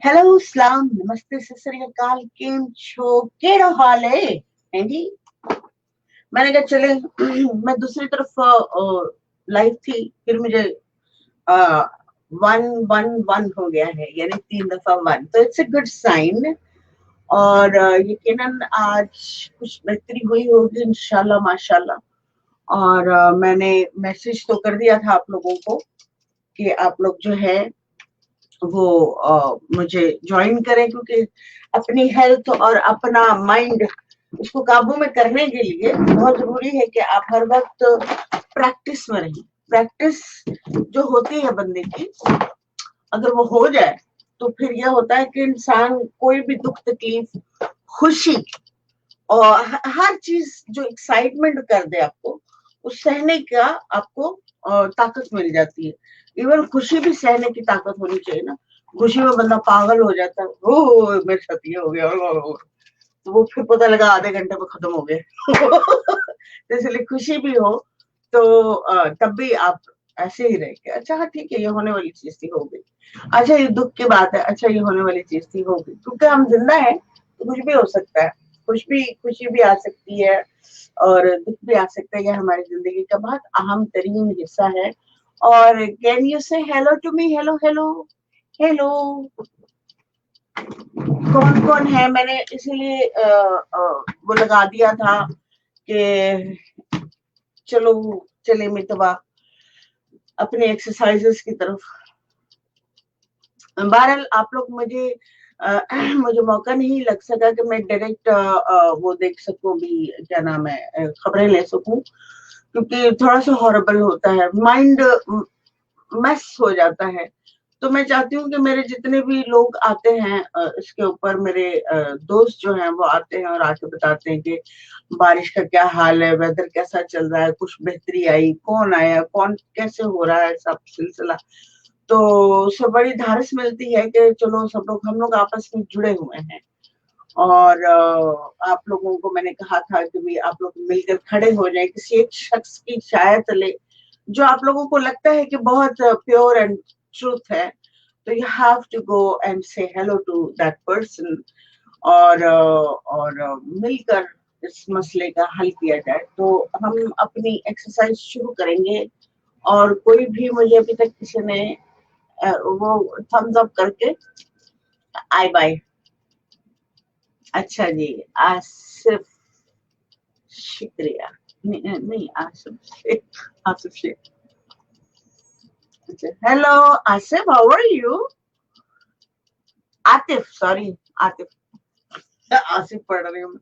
Hello सलाम नमस्ते सत श्री अकाल केम छो केड़ा हाल है जी। मैंने कहा चले मैं दूसरी तरफ लाइव थी, फिर मुझे 111 हो गया है, यानी 3 दफा 1, तो इट्स अ गुड साइन। और यकीनन आज कुछ बेहतरी हुई होगी इंशाल्लाह माशाल्लाह। और मैंने मैसेज तो कर दिया था आप लोगों को कि आप लोग जो है वो मुझे ज्वाइन करें, क्योंकि अपनी हेल्थ और अपना माइंड इसको काबू में करने के लिए बहुत जरूरी है कि आप हर वक्त प्रैक्टिस में रहें। प्रैक्टिस जो होती है बंदे की, अगर वो हो जाए तो फिर यह होता है कि इंसान कोई भी दुख तकलीफ खुशी और हर चीज जो एक्साइटमेंट कर दे आपको, उस सहने का आपको ताकत मिल जाती है। इवन खुशी भी सहने की ताकत होनी चाहिए ना। खुशी में बंदा पागल हो जाता है, ओ मेरे साथ ये हो गया, तो वो फिर पता लगा आधे घंटे में खत्म हो गया। तो इसलिए खुशी भी हो तो तब भी आप ऐसे ही रह के अच्छा हाँ ठीक है, ये होने वाली चीज थी, हो गई। अच्छा ये दुख की बात है, अच्छा ये होने वाली चीज थी, हो गई। क्योंकि हम जिंदा है तो कुछ भी हो सकता है, खुशी भी आ सकती है और दुख भी आ सकता है। ये हमारी जिंदगी का बहुत अहम तरीन हिस्सा है। और can you say hello to me? Hello hello hello. कौन कौन है? मैंने इसीलिए वो लगा दिया था कि चलो चले मितवा अपने एक्सरसाइजेस की तरफ। बहरहाल आप लोग मुझे मौका नहीं लग सका कि मैं डायरेक्ट वो देख सकूं भी, क्या नाम है, खबरें ले सकूं, क्योंकि थोड़ा सा हॉरेबल होता है, माइंड मैस हो जाता है। तो मैं चाहती हूँ कि मेरे जितने भी लोग आते हैं इसके ऊपर, मेरे दोस्त जो हैं वो आते हैं और आके बताते हैं कि बारिश का क्या हाल है, वेदर कैसा चल रहा है, कुछ बेहतरी आई, कौन आया, कौन कैसे हो रहा है सब सिलसिला। तो उससे बड़ी धारस मिलती है कि चलो सब लोग, हम लोग आपस में जुड़े हुए हैं। और आप लोगों को मैंने कहा था कि भी आप लोग मिलकर खड़े हो जाए किसी एक शख्स की छाया तले, जो आप लोगों को लगता है कि बहुत प्योर एंड ट्रूथ है, तो you have to go and say hello to that person. और मिलकर इस मसले का हल किया जाए। तो हम अपनी एक्सरसाइज शुरू करेंगे। और कोई भी मुझे अभी तक किसी ने वो थम्स अप करके आई बाय। अच्छा जी, आसिफ, शुक्रिया। नहीं नहीं, आसिफ शेख, आसिफ शेख। अच्छा, hello Asif, how are you? Atif, sorry, Atif. Asif पढ़ रही हूँ।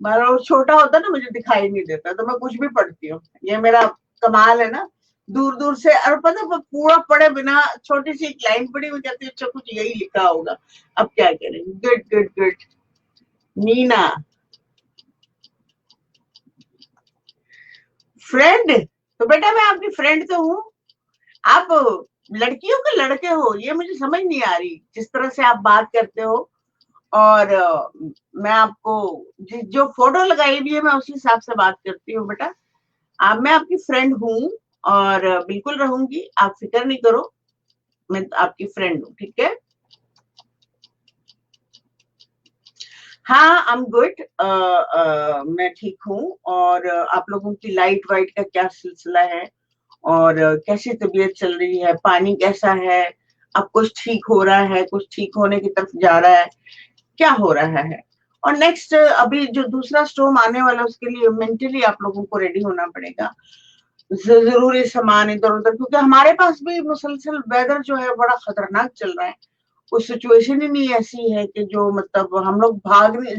मेरा वो छोटा होता है ना, मुझे दिखाई नहीं देता तो मैं कुछ भी पढ़ती हूँ। ये मेरा कमाल है ना, दूर दूर से। और पता है, पूरा पढ़े बिना छोटी सी एक लाइन पढ़ी, मैं कहती हूँ अच्छा कुछ यही लिखा होगा, अब क्या करें। Good good good. Neena, friend? तो बेटा मैं आपकी फ्रेंड तो हूँ। आप लड़कियों के लड़के हो, ये मुझे समझ नहीं आ रही जिस तरह से आप बात करते हो। और मैं आपको जो फोटो लगाई हुई है मैं उसी हिसाब से बात करती हूँ बेटा। मैं आपकी फ्रेंड हूँ और बिल्कुल रहूंगी, आप फिक्र नहीं करो। मैं आपकी फ्रेंड हूँ, ठीक है? हाँ, आई एम गुड। मैं ठीक हूँ। और आप लोगों की लाइट वाइट का क्या सिलसिला है? और कैसी तबीयत चल रही है? पानी कैसा है? अब कुछ ठीक हो रहा है, कुछ ठीक होने की तरफ जा रहा है, क्या हो रहा है? और नेक्स्ट अभी जो दूसरा स्टॉर्म आने वाला है उसके लिए मेंटली आप लोगों को रेडी होना पड़ेगा। जरूरी सामान इधर उधर, क्योंकि हमारे पास भी मुसलसल वेदर जो है बड़ा खतरनाक चल रहा है। कोई सिचुएशन ही नहीं ऐसी है कि जो मतलब हम लोग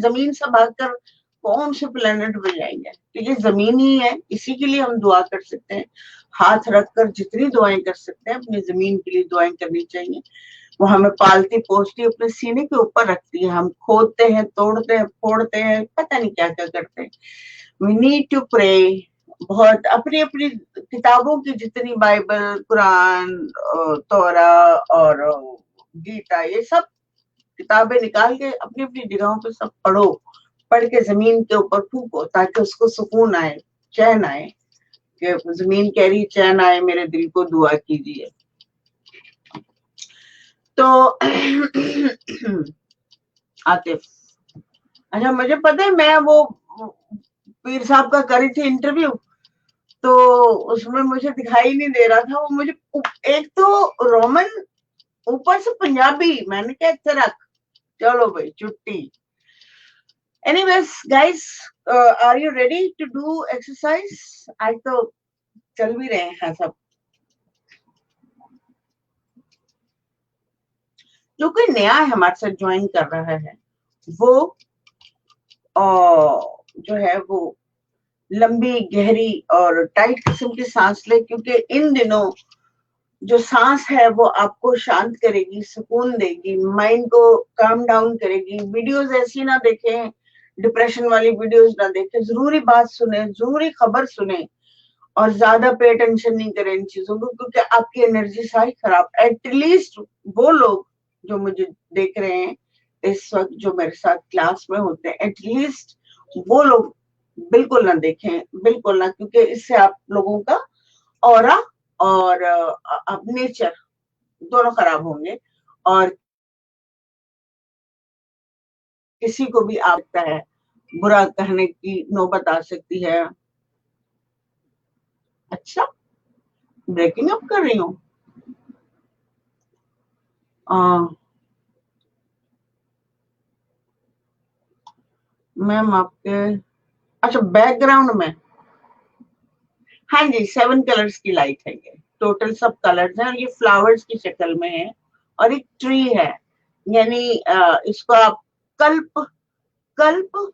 जमीन से भागकर कौन से प्लेनेट पे जाएंगे। तो ये जमीन ही है, इसी के लिए हम दुआ कर सकते हैं। हाथ रखकर जितनी दुआएं कर सकते हैं अपनी जमीन के लिए दुआएं करनी चाहिए। वो हमें पालती पोसती, अपने सीने के ऊपर रखती है। हम खोदते हैं, तोड़ते हैं, फोड़ते हैं, पता नहीं क्या क्या करते हैं। We need to pray. बहुत अपनी अपनी किताबों की जितनी बाइबल, कुरान, तौरा और गीता, ये सब किताबें निकाल के अपनी अपनी जगहों पे सब पढ़ो। पढ़ के जमीन के ऊपर फूको ताकि उसको सुकून आए, चैन आए। कि जमीन कह रही चैन आए मेरे दिल को, दुआ कीजिए। तो आतिफ, अच्छा मुझे पता है, मैं वो पीर साहब का करी थी इंटरव्यू, तो उसमें मुझे दिखाई नहीं दे रहा था वो मुझे। एक तो रोमन, ऊपर से पंजाबी, मैंने क्या इतना रख, चलो भाई छुट्टी। Anyways guys, are you ready to do exercise? आज तो चल भी रहे हैं सब। जो कोई नया है हमारे साथ ज्वाइन कर रहा है, वो जो है वो लंबी गहरी और टाइट किस्म की सांस ले, क्योंकि इन दिनों जो सांस है वो आपको शांत करेगी, सुकून देगी, माइंड को काम डाउन करेगी। वीडियोस ऐसी ना देखें, डिप्रेशन वाली वीडियोस ना देखें, जरूरी बात सुने, जरूरी खबर सुने, और ज्यादा पे अटेंशन नहीं करें इन चीजों को, क्योंकि आपकी एनर्जी सारी खराब। एटलीस्ट वो लोग जो मुझे देख रहे हैं इस वक्त, जो मेरे साथ क्लास में होते हैं, एटलीस्ट वो लोग बिल्कुल ना देखें, बिल्कुल ना, क्योंकि इससे आप लोगों का ऑरा और नेचर दोनों खराब होंगे, और किसी को भी आ सकता है, बुरा कहने की नौबत आ सकती है। अच्छा, ब्रेकिंग अप कर रही हूँ? मैम आपके, अच्छा बैकग्राउंड में, हाँ जी 7 कलर्स की लाइट है, ये टोटल सब कलर्स हैं, और ये फ्लावर्स की शक्ल में है, और एक ट्री है, यानी इसको आप कल्प, कल्प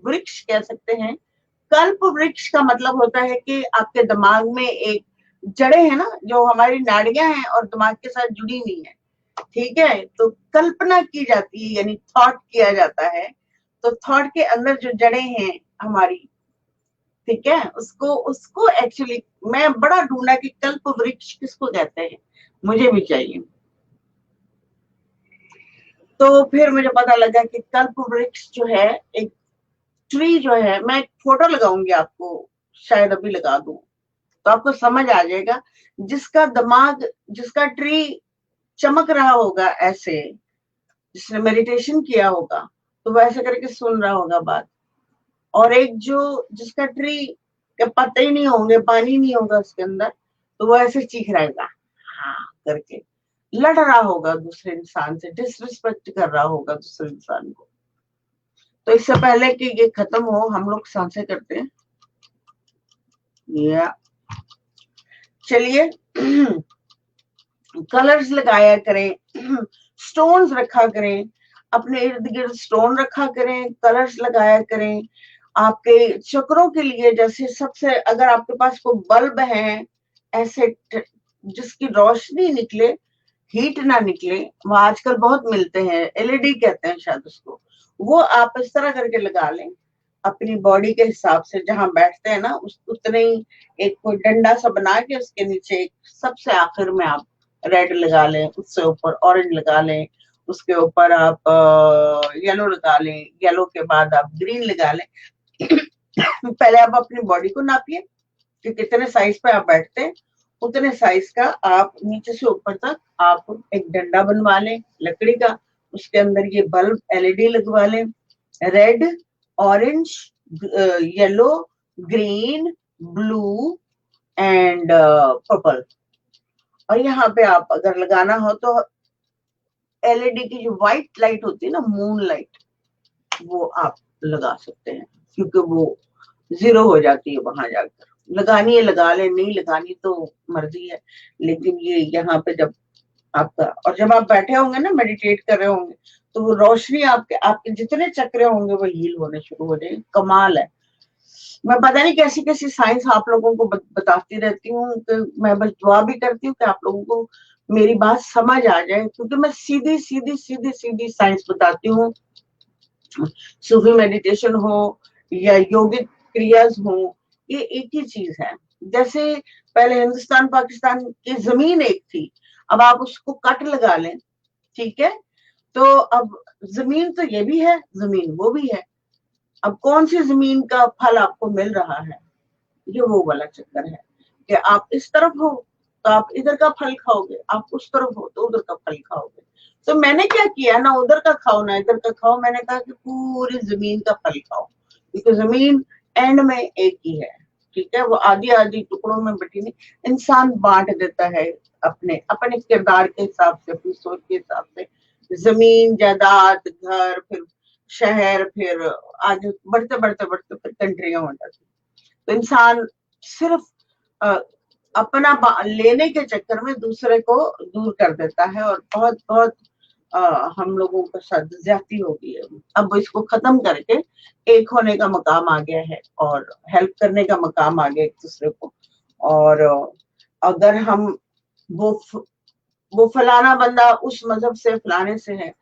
वृक्ष कह सकते हैं। कल्प वृक्ष का मतलब होता है कि आपके दिमाग में एक जड़ें हैं ना, जो हमारी नाड़ियां हैं और दिमाग के साथ जुड़ी हुई है, ठीक है, तो कल्पना की जाती है, यानी थॉट किया जाता है। तो थॉट के अंदर जो जड़ें हैं हमारी, ठीक है, उसको उसको एक्चुअली मैं बड़ा ढूंढा कि कल्प वृक्ष किसको कहते हैं, मुझे भी चाहिए। तो फिर मुझे पता लगा कि कल्प वृक्ष जो है, एक ट्री जो है, मैं एक फोटो लगाऊंगी आपको, शायद अभी लगा दूं, तो आपको समझ आ जाएगा। जिसका दिमाग, जिसका ट्री चमक रहा होगा ऐसे, जिसने मेडिटेशन किया होगा, तो वो ऐसे करके सुन रहा होगा बात। और एक जो, जिसका ट्री के पत्ते ही नहीं होंगे, पानी नहीं होगा उसके अंदर, तो वो ऐसे चीख रहेगा हाँ करके, लड़ रहा होगा दूसरे इंसान से, डिसरिस्पेक्ट कर रहा होगा दूसरे इंसान को। तो इससे पहले कि ये खत्म हो, हम लोग सांसें करते हैं, या चलिए कलर्स लगाया करें, स्टोन्स रखा करें, अपने इर्द गिर्द स्टोन रखा करें, कलर्स लगाया करें आपके चक्रों के लिए। जैसे सबसे, अगर आपके पास कोई बल्ब है ऐसे जिसकी रोशनी निकले, हीट ना निकले, वो आजकल बहुत मिलते हैं, एलईडी कहते हैं शायद उसको, वो आप इस तरह करके लगा लें अपनी बॉडी के हिसाब से, जहां बैठते हैं ना उस उतने ही, एक कोई डंडा सा बना के उसके नीचे एक सबसे आखिर में आप रेड लगा लें, उससे ऊपर ऑरेंज लगा लें, उसके ऊपर आप येलो लगा लें, येलो के बाद आप ग्रीन लगा लें। पहले आप अपनी बॉडी को नापिए कि कितने साइज पे आप बैठते हैं, उतने साइज का आप नीचे से ऊपर तक आप एक डंडा बनवा लें लकड़ी का, उसके अंदर ये बल्ब एलईडी लगवा लें, red, orange, yellow, green, blue and purple. और यहाँ पे आप अगर लगाना हो तो एलईडी की जो व्हाइट लाइट होती है ना, मून लाइट, वो आप लगा सकते हैं, क्योंकि वो जीरो हो जाती है वहां जाकर। लगानी है लगा ले, नहीं लगानी तो मर्जी है, लेकिन ये यहाँ पे जब आपका, और जब आप बैठे होंगे ना, मेडिटेट कर रहे होंगे, तो वो रोशनी आपके आपके जितने चक्र होंगे वो हील होने शुरू हो जाएंगे। कमाल है। मैं पता नहीं कैसी कैसी साइंस आप लोगों को बताती रहती हूँ, कि मैं बस दुआ भी करती हूँ कि आप लोगों को मेरी बात समझ आ जाए, क्योंकि मैं सीधी सीधी सीधी सीधी साइंस बताती हूँ। सूफी मेडिटेशन हो या योगिक क्रियाज हो, ये एक ही चीज है। जैसे पहले हिंदुस्तान पाकिस्तान की जमीन एक थी, अब आप उसको कट लगा लें, ठीक है, तो अब जमीन तो ये भी है, जमीन वो भी है। अब कौन सी जमीन का फल आपको मिल रहा है, ये वो वाला चक्कर है कि आप इस तरफ हो तो आप इधर का फल खाओगे, आप उस तरफ हो तो उधर का फल खाओगे। तो मैंने क्या किया, ना उधर का खाओ ना इधर का खाओ, मैंने कहा कि पूरी जमीन का फल खाओ, क्योंकि जमीन एंड में एक ही है, ठीक है, वो आधी आधी टुकड़ों में बटी नहीं, इंसान बांट देता है अपने अपने किरदार के हिसाब से, अपनी सोच के हिसाब से, जमीन जायदाद घर, फिर शहर, फिर आगे बढ़ते बढ़ते बढ़ते फिर कंट्रियां हो जाती। तो इंसान सिर्फ अपना लेने के चक्कर में दूसरे को दूर कर देता है, और बहुत बहुत हम लोगों के साथ ज्यादती हो गई है। अब इसको खत्म करके एक होने का मकाम आ गया है, और हेल्प करने का मकाम आ गया एक दूसरे को। और अगर हम वो वो फलाना बंदा उस मजहब से फलाने से है,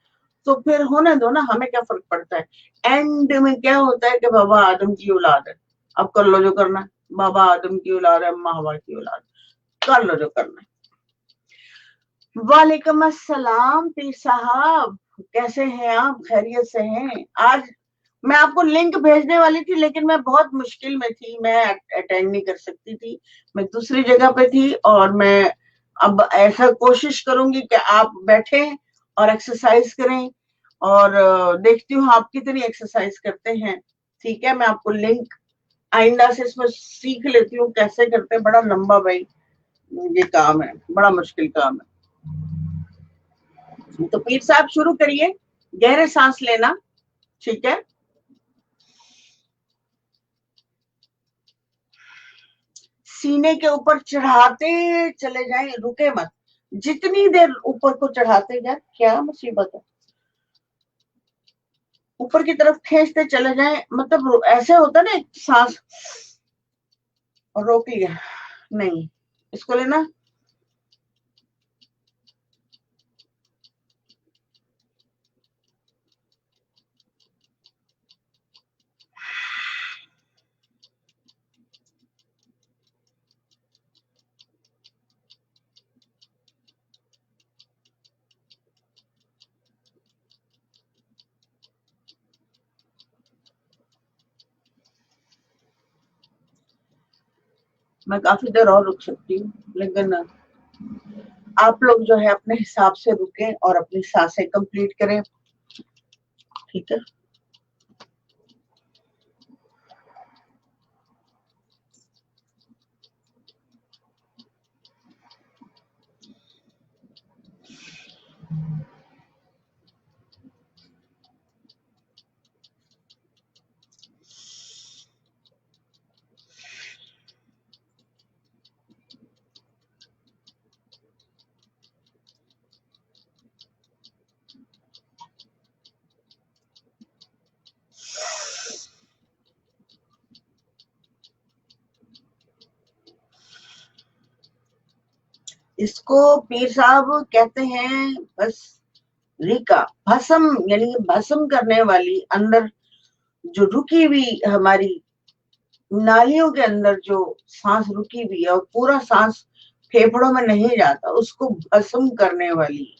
तो फिर होने दो ना, हमें क्या फर्क पड़ता है। एंड में क्या होता है कि बाबा आदम की औलाद है, अब कर लो जो करना है, बाबा आदम की औलाद है, अम्मा हवा की औलाद, कर लो जो करना है। वालेकुम अस्सलाम पीर साहब, कैसे हैं आप, खैरियत से हैं? आज मैं आपको लिंक भेजने वाली थी, लेकिन मैं बहुत मुश्किल में थी, मैं अटेंड नहीं कर सकती थी, मैं दूसरी जगह पे थी। और मैं अब ऐसा कोशिश करूंगी कि आप बैठें और एक्सरसाइज करें, और देखती हूँ आप कितनी एक्सरसाइज करते हैं। ठीक है, मैं आपको लिंक आइंदा से इसमें सीख लेती हूँ कैसे करते हैं। बड़ा लंबा भाई ये काम है, बड़ा मुश्किल काम है। तो पीर साहब शुरू करिए, गहरे सांस लेना, ठीक है। सीने के ऊपर चढ़ाते चले जाएं, रुके मत, जितनी देर ऊपर को चढ़ाते जाए, क्या मुसीबत है, ऊपर की तरफ खींचते चले जाएं। मतलब ऐसे होता ना, एक सांस और रोक लिया, नहीं, इसको लेना। मैं काफी देर और रुक सकती हूँ, लेकिन आप लोग जो है अपने हिसाब से रुकें और अपनी सांसें कंप्लीट करें, ठीक है। इसको पीर साहब कहते हैं बस रिका, भस्म, यानी भस्म करने वाली, अंदर जो रुकी हुई हमारी नालियों के अंदर जो सांस रुकी हुई है और पूरा सांस फेफड़ों में नहीं जाता, उसको भस्म करने वाली,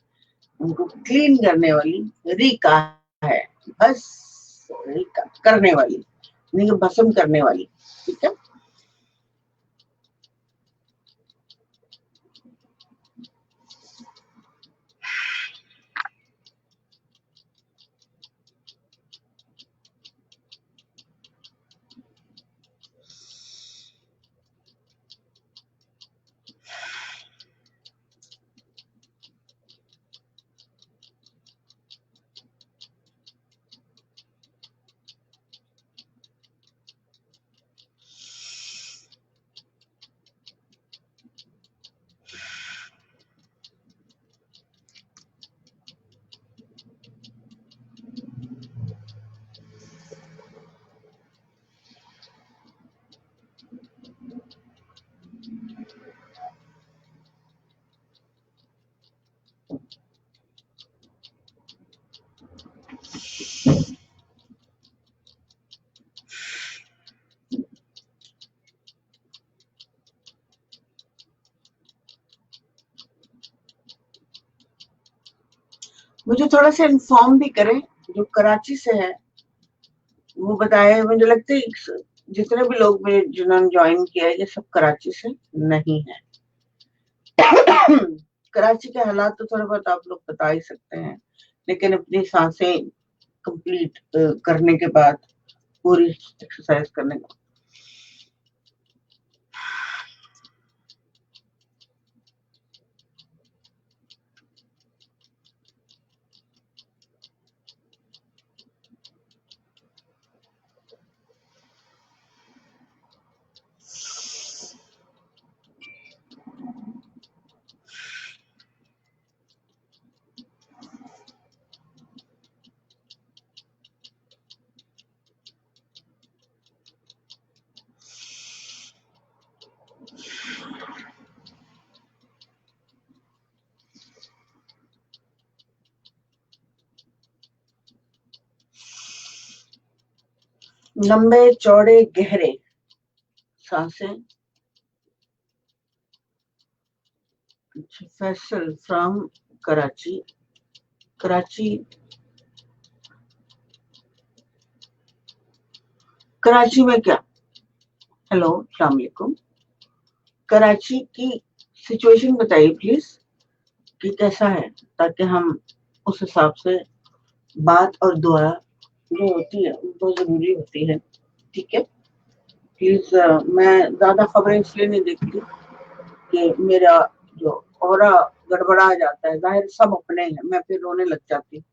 उनको क्लीन करने वाली रिका है। बस रिका करने वाली, नहीं भस्म करने वाली, ठीक है। मुझे थोड़ा सा इन्फॉर्म भी करें, जो कराची से है वो बताए। मुझे लगता है जितने भी लोग जिन्होंने ज्वाइन किया है, ये सब कराची से नहीं है। कराची के हालात तो थोड़ा बहुत आप लोग बता ही सकते हैं, लेकिन अपनी सांसें कंप्लीट करने के बाद पूरी एक्सरसाइज करने के बाद लंबे चौड़े गहरे सांसें। फैसल फ्रॉम कराची। कराची कराची में क्या, हेलो अस्सलाम वालेकुम, कराची की सिचुएशन बताइए प्लीज कि कैसा है, ताकि हम उस हिसाब से बात और दुआ जो होती है वो जरूरी होती है, ठीक है। प्लीज मैं ज्यादा खबरें इसलिए नहीं देखती कि मेरा जो ऑरा गड़बड़ा जाता है, जाहिर सब अपने हैं, मैं फिर रोने लग जाती हूँ,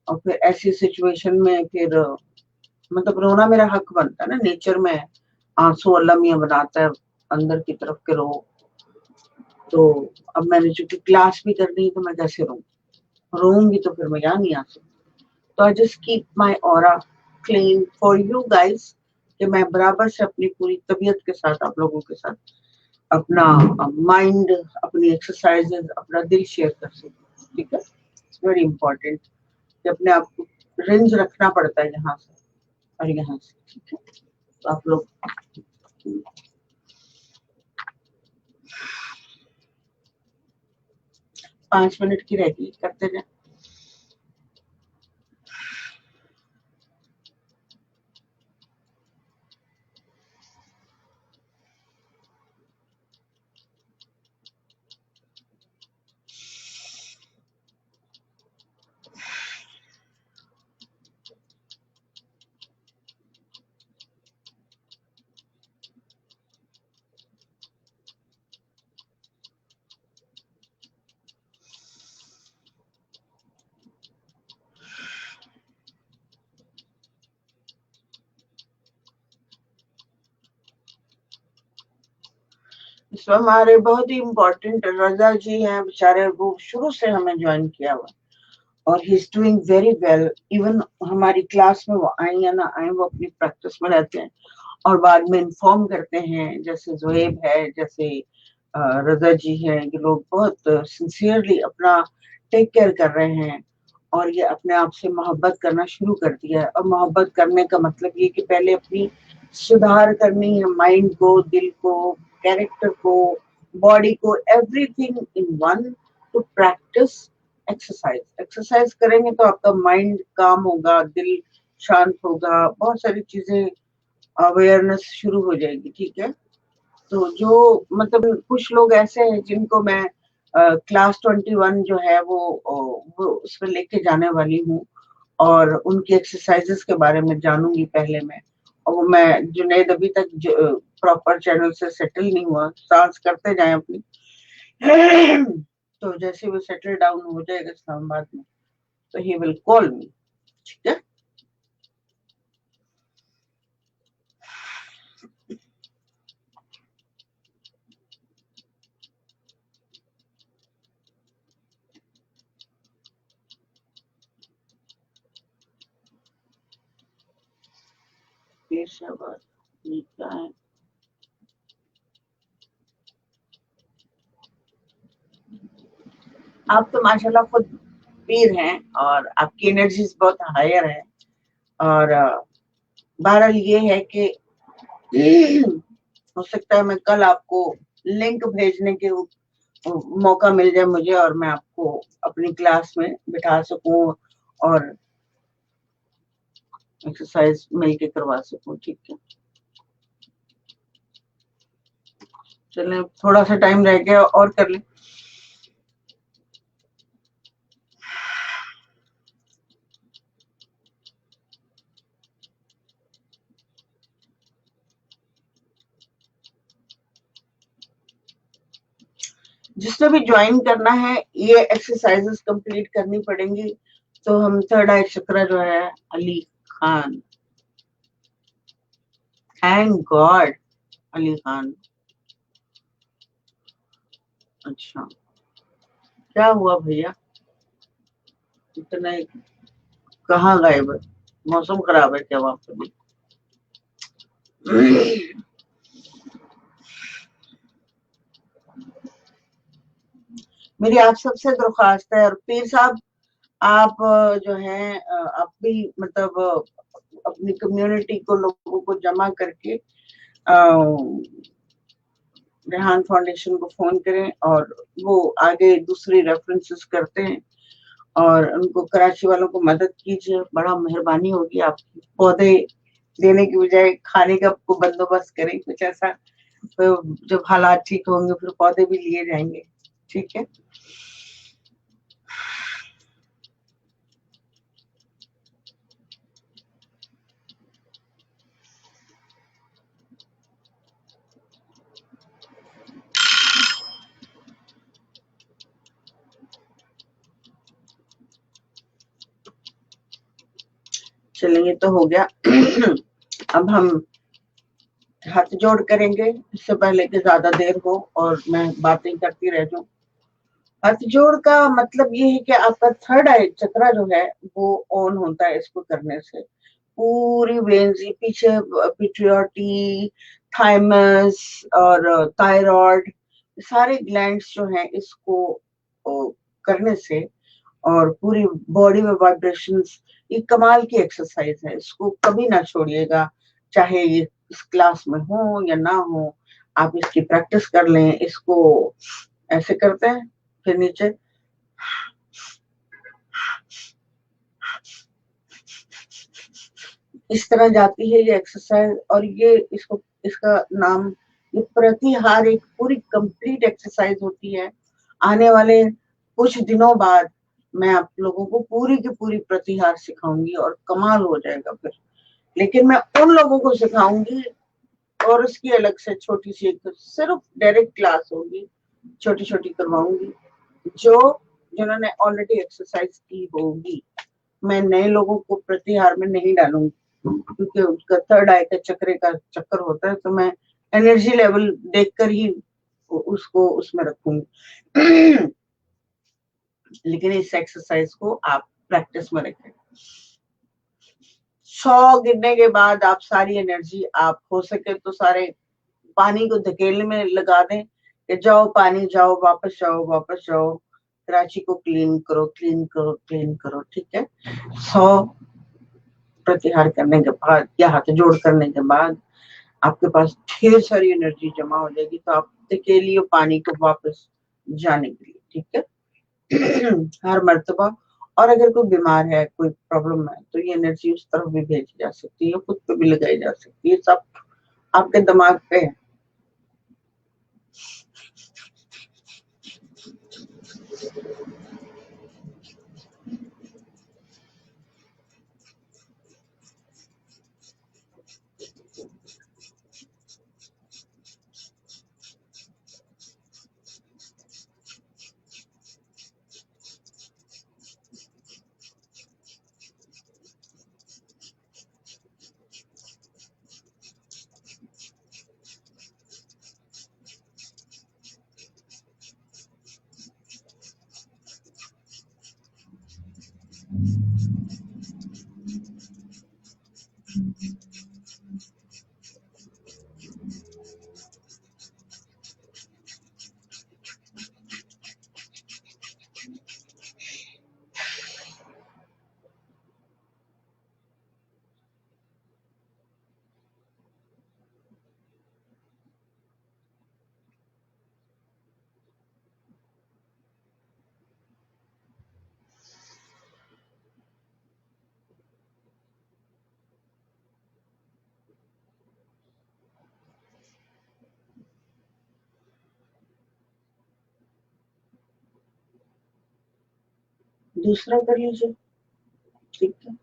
और फिर ऐसी सिचुएशन में फिर मतलब रोना मेरा हक बनता है ना, नेचर में आंसू अल्लाह मियां बनाता है अंदर की तरफ के रो। तो अब मैंने चूंकि क्लास भी करनी है तो मैं कैसे रोऊंगी तो फिर मैं यहाँ नहीं आ सकती। तो I just keep my aura clean for you guys, कि मैं बराबर से अपनी पूरी तबीयत के साथ आप लोगों के साथ अपना माइंड, अपनी एक्सरसाइजेज, अपना दिल शेयर कर सकूं, ठीक है। इट्स वेरी इंपॉर्टेंट कि अपने आप को रेंज रखना पड़ता है यहाँ से और यहाँ से, ठीक है। तो आप लोग 5 मिनट की रहेगी, करते जाए। इसमें हमारे बहुत ही इम्पोर्टेंट रजा जी हैं, बेचारे वो शुरू से हमें ज्वाइन किया हुआ, और he is doing very well. Even हमारी क्लास में वो आए या ना आए, वो अपनी प्रैक्टिस में रहते हैं और बाद में इन्फॉर्म करते हैं, जैसे जोहेब है, जैसे रजा जी है, ये लोग बहुत सिंसियरली अपना टेक केयर कर रहे हैं, और ये अपने आप से मोहब्बत करना शुरू कर दिया है। और मोहब्बत करने का मतलब ये कि पहले अपनी सुधार करनी है, माइंड को, दिल को, कैरेक्टर को, बॉडी को, everything in one, to practice exercise. Exercise करेंगे तो आपका माइंड काम होगा, दिल शांत होगा, बहुत सारी चीजें अवेयरनेस शुरू हो जाएगी, ठीक है। तो जो मतलब कुछ लोग ऐसे हैं जिनको मैं क्लास 21 जो है वो उसमें लेके जाने वाली हूँ, और उनकी एक्सरसाइजेस के बारे में जानूंगी पहले मैं। और वो मैं जुनैद अभी तक प्रॉपर चैनल से सेटल नहीं हुआ, सांस करते जाए अपनी। तो जैसे वो सेटल डाउन हो जाएगा इस्लामाबाद में तो ही विल कॉल मी, ठीक है। पेशावर क्या है, आप तो माशाल्लाह खुद पीर हैं और आपकी एनर्जीज बहुत हायर है। और बहरहाल ये है कि हो सकता है मैं कल आपको लिंक भेजने के मौका मिल जाए मुझे, और मैं आपको अपनी क्लास में बिठा सकूं और एक्सरसाइज मिलके करवा सकूं, ठीक है। चलें, थोड़ा सा टाइम रह गया और कर लें। जिसने भी ज्वाइन करना है ये एक्सरसाइजेस कंप्लीट करनी पड़ेंगी। तो हम थर्ड आई चक्र जो है अली खान, थैंक गॉड अली खान। अच्छा क्या हुआ भैया, इतना कहाँ गायब है? मौसम खराब है क्या वहां पे भी? मेरी आप सबसे दरख्वास्त है, और पीर साहब आप जो है आप भी मतलब अपनी कम्युनिटी को, लोगों को जमा करके रेहान फाउंडेशन को फोन करें, और वो आगे दूसरी रेफरेंसेस करते हैं, और उनको कराची वालों को मदद कीजिए, बड़ा मेहरबानी होगी आपकी। पौधे देने की बजाय खाने का को बंदोबस्त करें कुछ ऐसा, तो जब हालात ठीक होंगे फिर पौधे भी लिए जाएंगे। ठीक है। चलेंगे तो हो गया। अब हम हाथ जोड़ करेंगे, इससे पहले कि ज्यादा देर हो और मैं बातें करती रह जाऊं। हाथ जोड़ का मतलब ये है कि आपका थर्ड आई चक्रा जो है वो ऑन होता है इसको करने से। पूरी वेन्स पीछे, पिट्यूटरी, थाइमस और थायराइड, सारे ग्लैंड्स जो हैं इसको करने से, और पूरी बॉडी में वाइब्रेशंस, ये कमाल की एक्सरसाइज है, इसको कभी ना छोड़िएगा, चाहे ये इस क्लास में हो या ना हो, आप इसकी प्रैक्टिस कर लें। इसको ऐसे करते हैं, फिर नीचे इस तरह जाती है ये एक्सरसाइज, और ये इसको, इसका नाम, ये प्रतिहार एक पूरी कंप्लीट एक्सरसाइज होती है। आने वाले कुछ दिनों बाद मैं आप लोगों को पूरी की पूरी प्रतिहार सिखाऊंगी और कमाल हो जाएगा फिर। लेकिन मैं उन लोगों को सिखाऊंगी, और उसकी अलग से छोटी सी एक सिर्फ डायरेक्ट क्लास होगी, छोटी छोटी करवाऊंगी, जो जिन्होंने ऑलरेडी एक्सरसाइज की होगी। मैं नए लोगों को प्रतिहार में नहीं डालूंगी, क्योंकि उसका थर्ड आई का चक्र का चक्कर होता है, तो मैं एनर्जी लेवल देखकर ही उसको उसमें रखूंगी। लेकिन इस एक्सरसाइज को आप प्रैक्टिस में रखें। 100 गिरने के बाद आप सारी एनर्जी, आप हो सके तो सारे पानी को धकेलने में लगा दें कि जाओ पानी, जाओ वापस जाओ, वापस जाओ, कराची को क्लीन करो, क्लीन करो, क्लीन करो। ठीक है। 100 प्रतिहार करने के बाद या हाथ जोड़ करने के बाद आपके पास ढेर सारी एनर्जी जमा हो जाएगी, तो आप धकेलिए पानी को वापस जाने के लिए। ठीक है। हर मर्तबा। और अगर कोई बीमार है, कोई प्रॉब्लम है, तो ये एनर्जी उस तरफ भी भेजी जा सकती है, खुद पे भी लगाई जा सकती है, सब आपके दिमाग पे है। दूसरा कर लीजिए। ठीक है।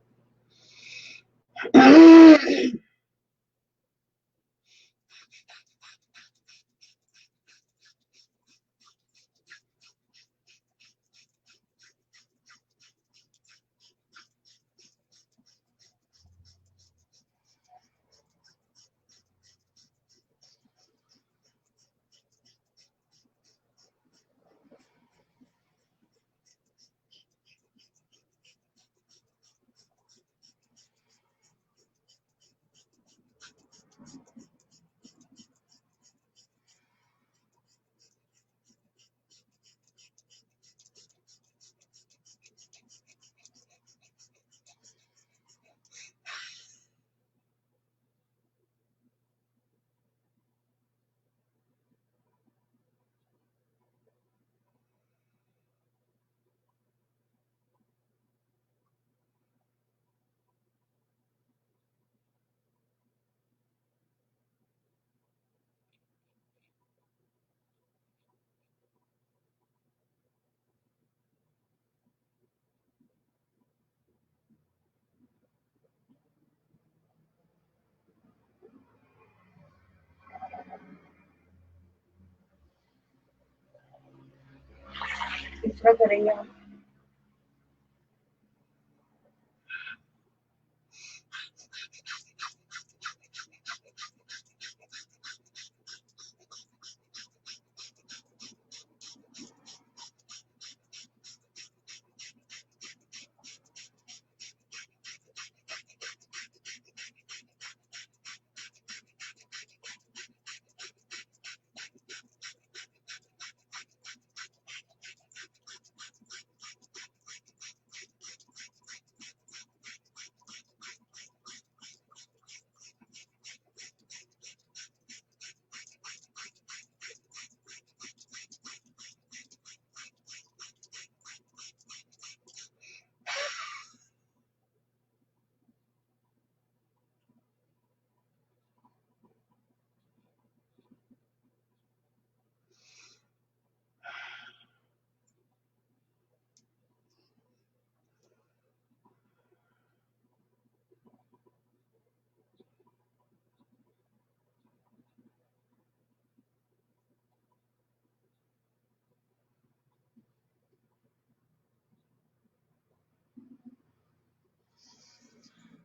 यात्रा करेंगे हम।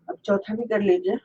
अब चौथा भी कर लीजिए।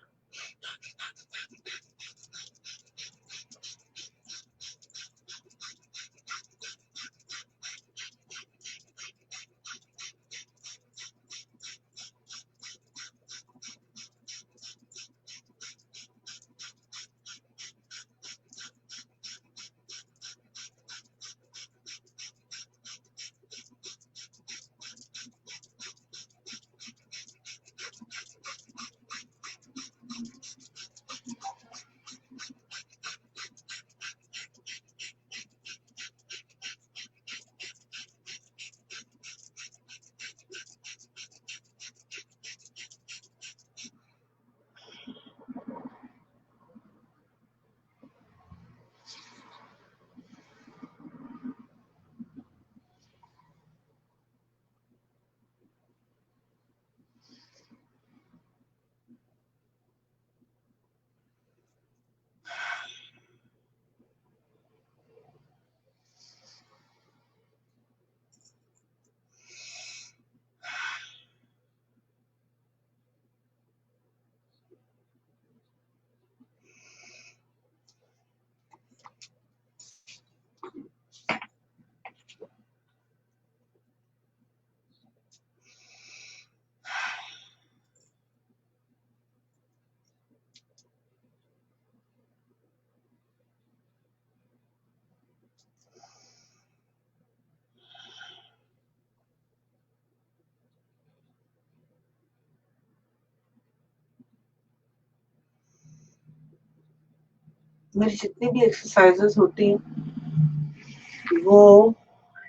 मेरी जितनी भी एक्सरसाइजेस होती हैं वो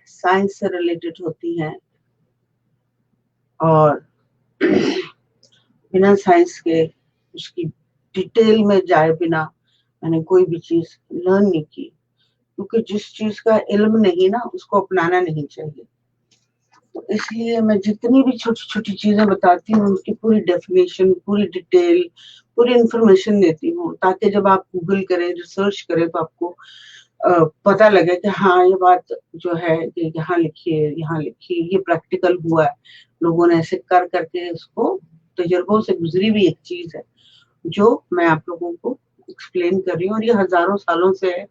साइंस से रिलेटेड होती हैं और बिना साइंस के उसकी डिटेल में जाए बिना मैंने कोई भी चीज लर्न नहीं की, क्योंकि जिस चीज का इल्म नहीं ना उसको अपनाना नहीं चाहिए। तो इसलिए मैं जितनी भी छोटी छोटी चीजें बताती हूँ उनकी पूरी डेफिनेशन, पूरी डिटेल, पूरी इंफॉर्मेशन देती हूँ, ताकि जब आप गूगल करें, रिसर्च करें तो आपको पता लगे कि हाँ ये बात जो है कि यहाँ लिखी है, यहाँ लिखी है, ये प्रैक्टिकल हुआ है, लोगों ने ऐसे कर करके इसको तजुर्बों से गुजरी हुई एक चीज है जो मैं आप लोगों को एक्सप्लेन कर रही हूँ। और ये हजारों सालों से है,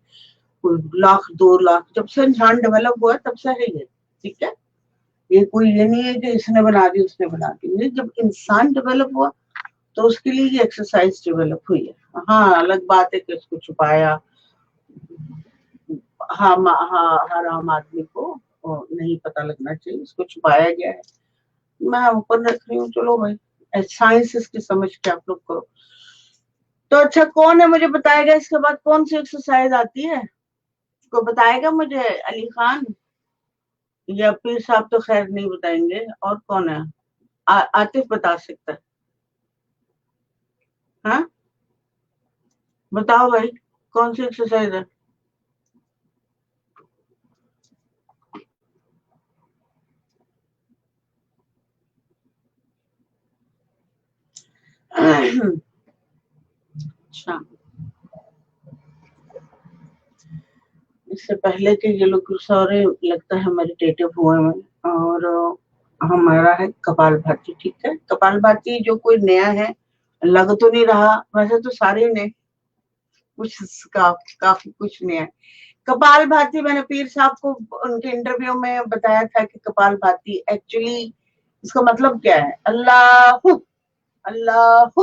कोई लाख 2 लाख जब से इंसान डेवलप हुआ है तब से है ये। ठीक है, ये कोई ये नहीं है कि इसने बना दी उसने बना दी, नहीं, जब इंसान डेवलप हुआ तो उसके लिए ये एक्सरसाइज डेवलप हुई है। हाँ अलग बात है कि उसको छुपाया, हाँ हाँ हर आम आदमी को नहीं पता लगना चाहिए, इसको छुपाया गया है। मैं ऊपर रख रही हूँ, चलो भाई साइंस इसकी समझ के आप लोग करो। तो अच्छा कौन है मुझे बताएगा इसके बाद कौन सी एक्सरसाइज आती है, को बताएगा मुझे? अली खान या पीर साहब तो खैर नहीं बताएंगे, और कौन है? आतिफ बता सकता है? हाँ बताओ भाई, कौन सी एक्सरसाइज है? अच्छा, इससे पहले के ये लोग सारे लगता है मेडिटेटिव हुए हैं। और हमारा है कपालभाति। ठीक है, कपालभाति जो कोई नया है, लग तो नहीं रहा, वैसे तो सारे ने कुछ काफी कुछ नया है। कपालभाति मैंने पीर साहब को उनके इंटरव्यू में बताया था कि कपालभाति एक्चुअली इसका मतलब क्या है, अल्लाह अल्लाह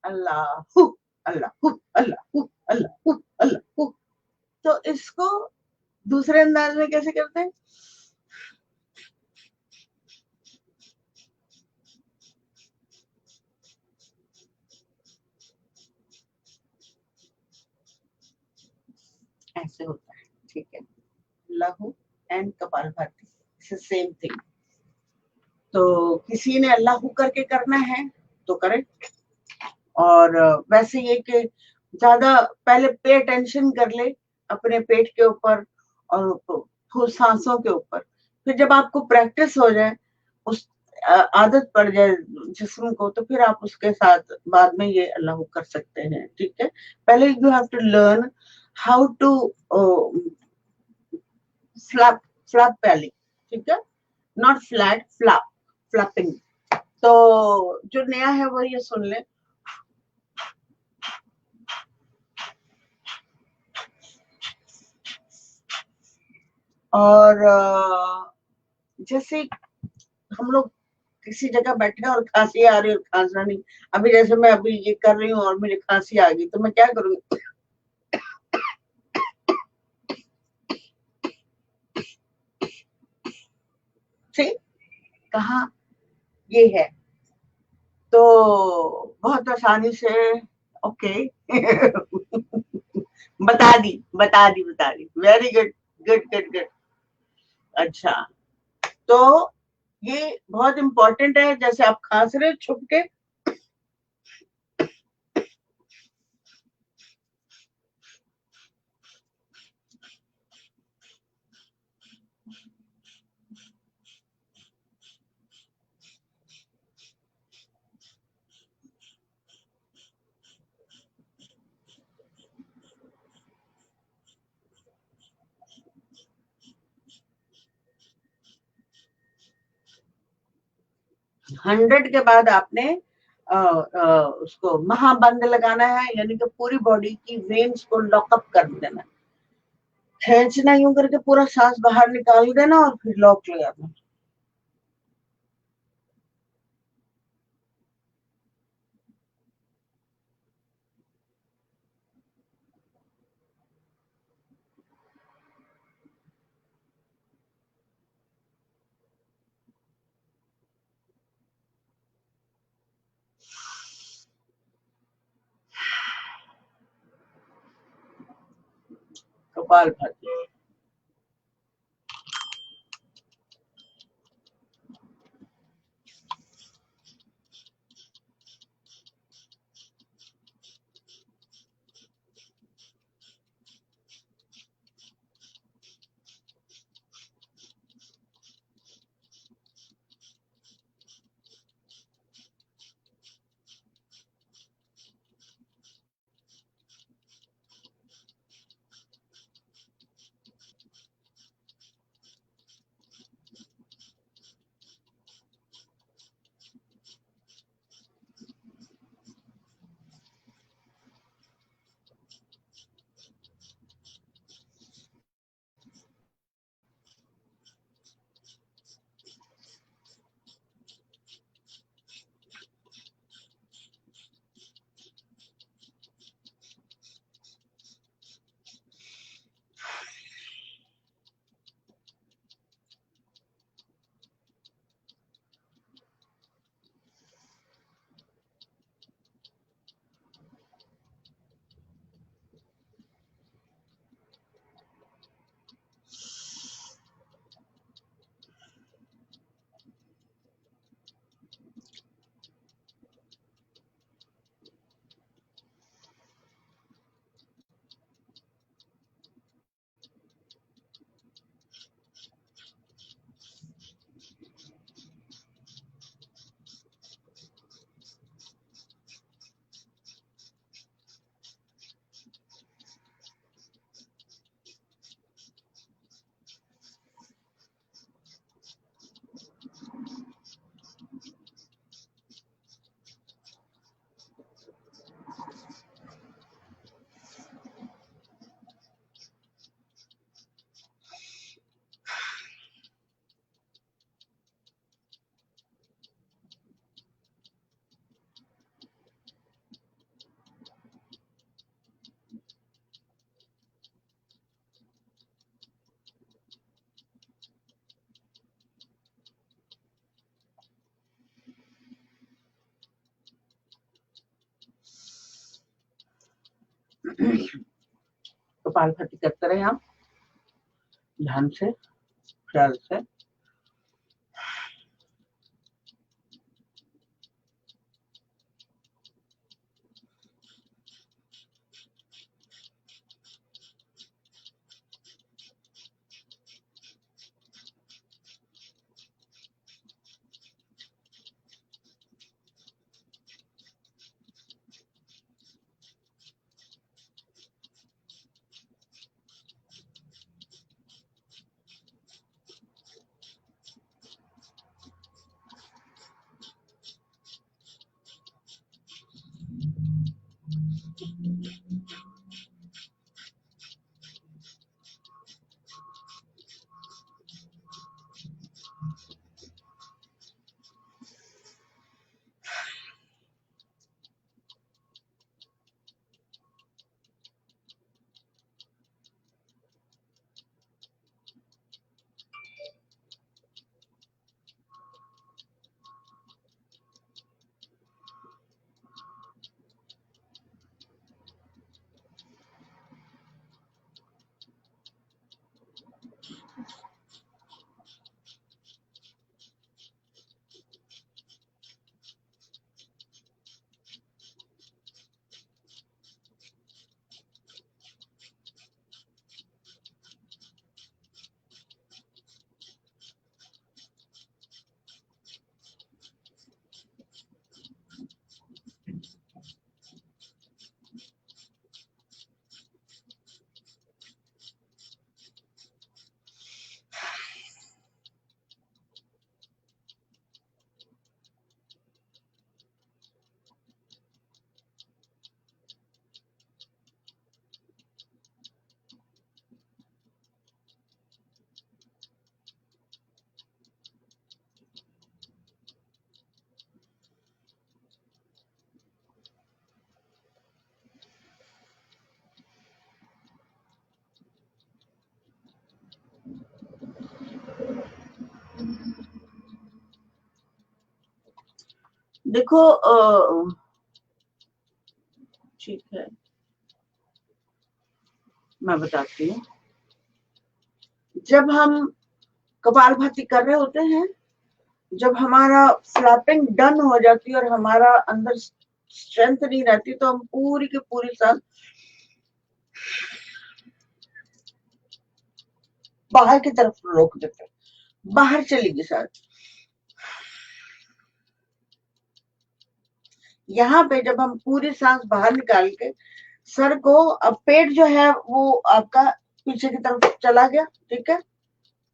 अल्लाह अल्लाह अल्लाह अल्लाह अल्लाह। तो इसको दूसरे अंदाज में कैसे करते हैं? ऐसे होता है। ठीक है, लहू एंड कपालभाति सेम थिंग। तो किसी ने अल्लाह करके करना है तो करे। और वैसे ये कि ज्यादा पहले पे अटेंशन कर ले अपने पेट के ऊपर और सांसों के ऊपर। फिर जब आपको प्रैक्टिस हो जाए, उस आदत पड़ जाए जिस्म को, तो फिर आप उसके साथ बाद में ये अल्लाह कर सकते हैं। ठीक है, पहले you have to learn how to flap flap belly। ठीक है, नॉट फ्लैट, फ्लैप, फ्लैपिंग। तो जो नया है वो ये सुन ले। और जैसे हम लोग किसी जगह बैठे और खांसी आ रही है और खांसना नहीं, अभी जैसे मैं अभी ये कर रही हूँ और मुझे खांसी आ गई, तो मैं क्या करूंगी? ठीक, कहाँ ये है? तो बहुत आसानी से ओके बता दी very good, good good good. अच्छा, तो ये बहुत इंपॉर्टेंट है। जैसे आप खांस रहे छुप के, 100 के बाद आपने उसको महाबंद लगाना है, यानी कि पूरी बॉडी की वेन्स को लॉकअप कर देना, खींचना यूं करके पूरा सांस बाहर निकाल देना और फिर लॉक लगाना। कपालभाति। कपालभाति करते रहे आप ध्यान से, ख्याल से। देखो ठीक है, मैं बताती हूँ। जब हम कपालभाति कर रहे होते हैं, जब हमारा फ्लैपिंग डन हो जाती है और हमारा अंदर स्ट्रेंथ नहीं रहती, तो हम पूरी की पूरी सांस बाहर की तरफ रोक देते हैं, बाहर चलेगी सांस। यहाँ पे जब हम पूरी सांस बाहर निकाल के सर को, अब पेट जो है वो आपका पीछे की तरफ चला गया, ठीक है।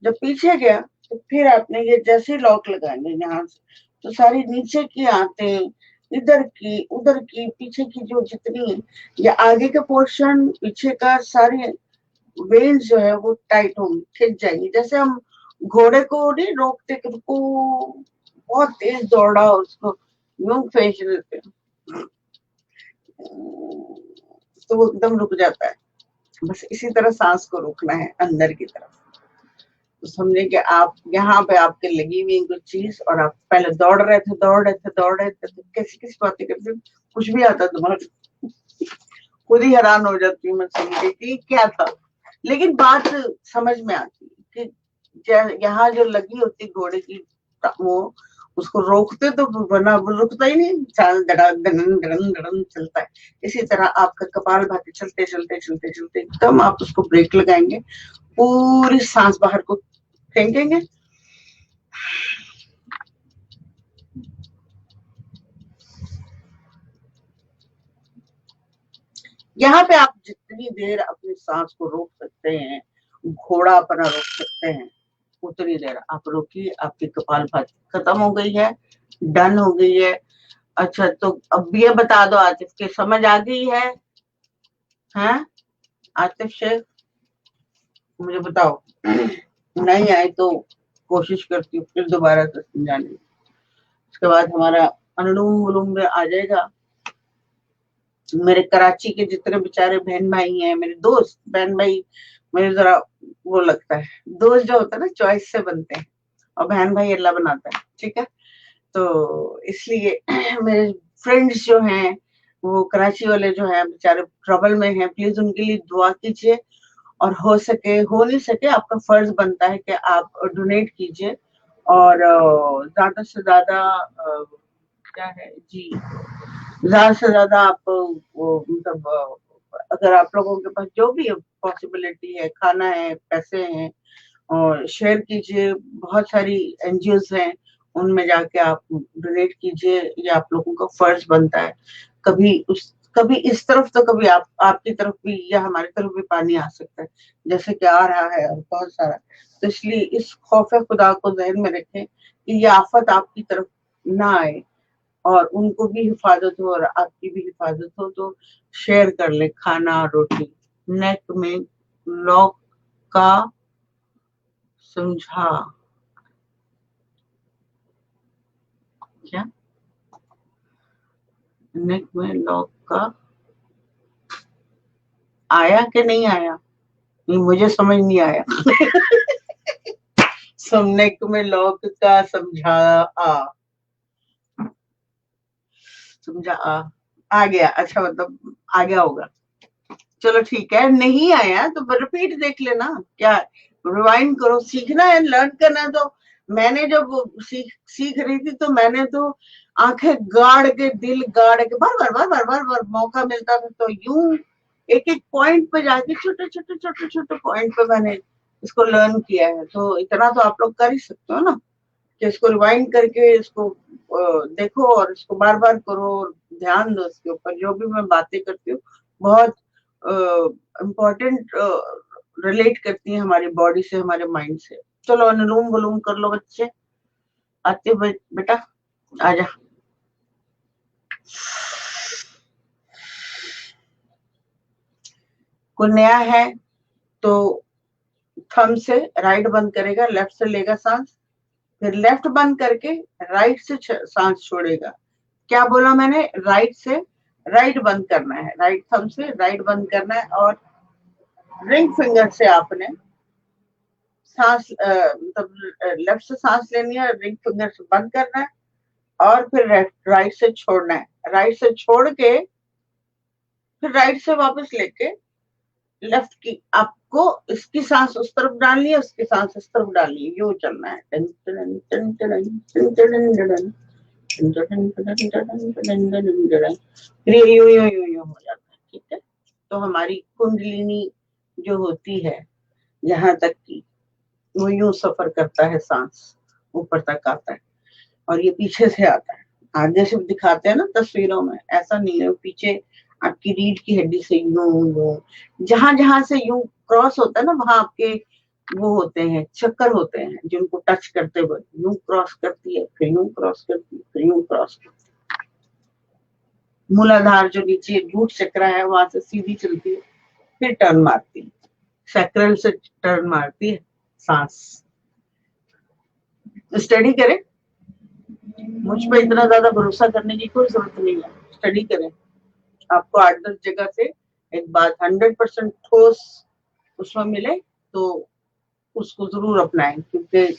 जब पीछे गया तो फिर आपने ये जैसे लॉक लगाएंगे यहाँ से, तो सारी नीचे की आंतें, इधर की उधर की पीछे की जो जितनी है, या आगे का पोर्शन पीछे का, सारे वेन्स जो है वो टाइट होंगी, खिंच जाएंगी। जैसे हम घोड़े को नहीं रोकते कि रुको, बहुत तेज दौड़ा उसको यूं खींच देते हैं, तो वो एकदम रुक जाता है। बस इसी तरह सांस को रोकना है अंदर की तरफ। तो समझे कि आप यहाँ पे आपके लगी हुई कुछ चीज, और आप पहले दौड़ रहे थे, तो कैसी कैसी बातें करते, कुछ भी आता दिमाग, खुद ही हैरान हो जाती हूँ मैं सुन के कि क्या था। लेकिन बात समझ में आती है कि यहाँ जो लगी होती घोड़े की, वो उसको रोकते तो वरना वो रुकता ही नहीं, चाल धड़क धड़न धड़न धड़न चलता है। इसी तरह आपका कपालभाति चलते चलते चलते चलते एकदम आप उसको ब्रेक लगाएंगे, पूरी सांस बाहर को फेंकेंगे, यहाँ पे आप जितनी देर अपनी सांस को रोक सकते हैं, घोड़ा अपना रोक सकते हैं, उतनी देर आप रोकिए। आपकी कपालभाति खत्म हो गई है, डन हो गई है। अच्छा, तो अब ये बता दो आतिफ की समझ आ गई है? हैं आतिफ शेख, मुझे बताओ। नहीं आए तो कोशिश करती हूँ फिर दोबारा से समझाने की। उसके बाद हमारा अनुलोम विलोम में आ जाएगा। मेरे कराची के जितने बेचारे बहन भाई हैं, मेरे दोस्त बहन भाई, मुझे जरा वो लगता है, दोस्त जो होता है ना चॉइस से बनते हैं, और बहन भाई अल्लाह बनाता है, ठीक है। तो इसलिए मेरे फ्रेंड्स जो हैं, वो कराची वाले जो है बेचारे ट्रबल में हैं, प्लीज उनके लिए दुआ कीजिए। और हो सके, हो नहीं सके, आपका फर्ज बनता है कि आप डोनेट कीजिए। और ज्यादा से ज्यादा क्या है जी, ज्यादा से ज्यादा आप मतलब अगर आप लोगों के पास जो भी पॉसिबिलिटी है, खाना है, पैसे हैं, और शेयर कीजिए। बहुत सारी एनजीओज हैं, उनमें जाके आप डोनेट कीजिए। ये आप लोगों का फर्ज बनता है। कभी इस तरफ तो कभी आपकी तरफ भी या हमारी तरफ भी पानी आ सकता है, जैसे कि आ रहा है और बहुत सारा। तो इसलिए इस खौफ खुदा को जहन में रखें कि ये आफत आपकी तरफ ना आए, और उनको भी हिफाजत हो और आपकी भी हिफाजत हो। तो शेयर कर ले खाना और रोटी। नेक में लॉक का समझा, क्या नेक में लॉक का आया कि नहीं आया, नहीं मुझे समझ नहीं आया। सब नेक में लॉक का समझा आ, समझा आ गया। अच्छा, मतलब आ गया होगा। चलो ठीक है, नहीं आया तो रिपीट देख लेना, क्या रिवाइंड करो। सीखना है, लर्न करना है। तो मैंने जब सीख रही थी तो मैंने तो आंखें गाड़ के, दिल गाड़ के, बार बार बार बार बार बार मौका मिलता था तो यूं एक एक पॉइंट पे जाके छोटे छोटे छोटे छोटे पॉइंट पे मैंने इसको लर्न किया है। तो इतना तो आप लोग कर ही सकते हो ना, कि इसको रिवाइंड करके इसको देखो और इसको बार बार करो और ध्यान दो इसके ऊपर। जो भी मैं बातें करती हूँ बहुत इम्पोर्टेंट रिलेट करती है हमारी बॉडी से, हमारे माइंड से। चलो अनुलोम विलोम कर लो बच्चे। आते बेटा, आजा। कोई नया है तो थंब से राइट बंद करेगा, लेफ्ट से लेगा सांस, फिर लेफ्ट बंद करके राइट से सांस छोड़ेगा। क्या बोला मैंने? राइट से राइट बंद करना है, राइट थंब से राइट बंद करना है, और रिंग फिंगर से आपने सांस मतलब लेफ्ट से सांस लेनी है, रिंग फिंगर से बंद करना है, और फिर राइट से छोड़ना है। राइट से छोड़ के फिर राइट से वापस लेके लेफ्ट की आपको इसकी सांस उस तरफ डालनी है, उसकी सांस इस तरफ डालनी है, यूं चलना है। फिर ये यूं यूं यूं यूं हो जाता है। ठीक है, तो हमारी कुंडलिनी जो होती है यहाँ तक की, वो यूं सफर करता है, सांस ऊपर तक आता है, और ये पीछे से आता है। आगे से दिखाते हैं ना तस्वीरों में, ऐसा नहीं है। पीछे आपकी रीढ़ की हड्डी से यूं यूं जहां जहां से यूं क्रॉस होता है ना, वहां आपके वो होते हैं, चक्कर होते हैं, जिनको टच करते हुए यूं क्रॉस करती है, फिर यूं क्रॉस करती है, फिर यूं क्रॉस करती है। मूलाधार जो नीचे रूट चक्र है वहां से सीधी चलती है, फिर टर्न मारती है, सैक्रल से टर्न मारती है सांस। स्टडी करें, मुझ पर इतना ज्यादा भरोसा करने की कोई जरूरत नहीं है। स्टडी करें, आपको 8-10 जगह से एक बात 100% ठोस उसमें मिले तो उसको जरूर अपनाएं, क्योंकि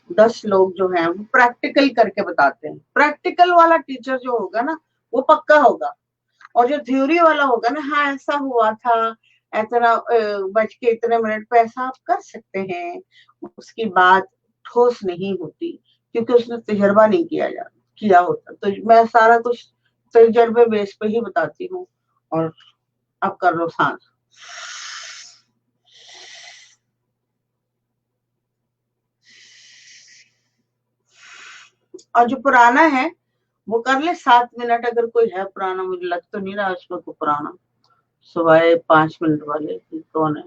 10 लोग जो हैं वो प्रैक्टिकल करके बताते हैं। प्रैक्टिकल वाला टीचर जो होगा ना वो पक्का होगा, और जो थ्योरी वाला होगा ना, हाँ ऐसा हुआ था, इतना बज के इतने मिनट पे ऐसा आप कर सकते हैं, उसकी बात ठोस नहीं होती, क्योंकि उसने तजर्बा नहीं किया होता। तो मैं सारा कुछ तजर्बे बेस पे ही बताती हूँ। और अब कर लो सांस। और जो पुराना है वो कर ले 7 मिनट, अगर कोई है पुराना। मुझे लग तो नहीं रहा उसमें को पुराना, सवाए 5 मिनट वाले कौन है?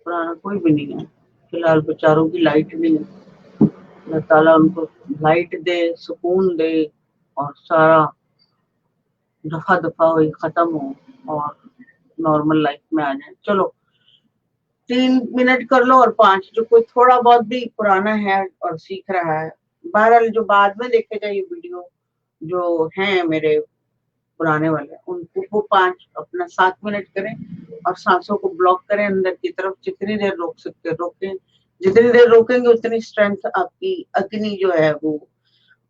पुराना कोई भी नहीं है फिलहाल। बेचारों की लाइट नहीं है, अल्लाह ताला उनको लाइट दे, सुकून दे, और सारा दफा दफा हुई खत्म हो और नॉर्मल लाइफ में आ जाए। चलो 3 मिनट कर लो, और 5 जो कोई थोड़ा बहुत भी पुराना है और सीख रहा है। बहरहाल जो बाद में देखेगा ये वीडियो, जो है मेरे पुराने वाले, उनको वो 5 अपना 7 मिनट करें, और सांसों को ब्लॉक करें अंदर की तरफ। जितनी देर रोक सकते रोकें, जितनी देर रोकेंगे उतनी स्ट्रेंथ आपकी अग्नि जो है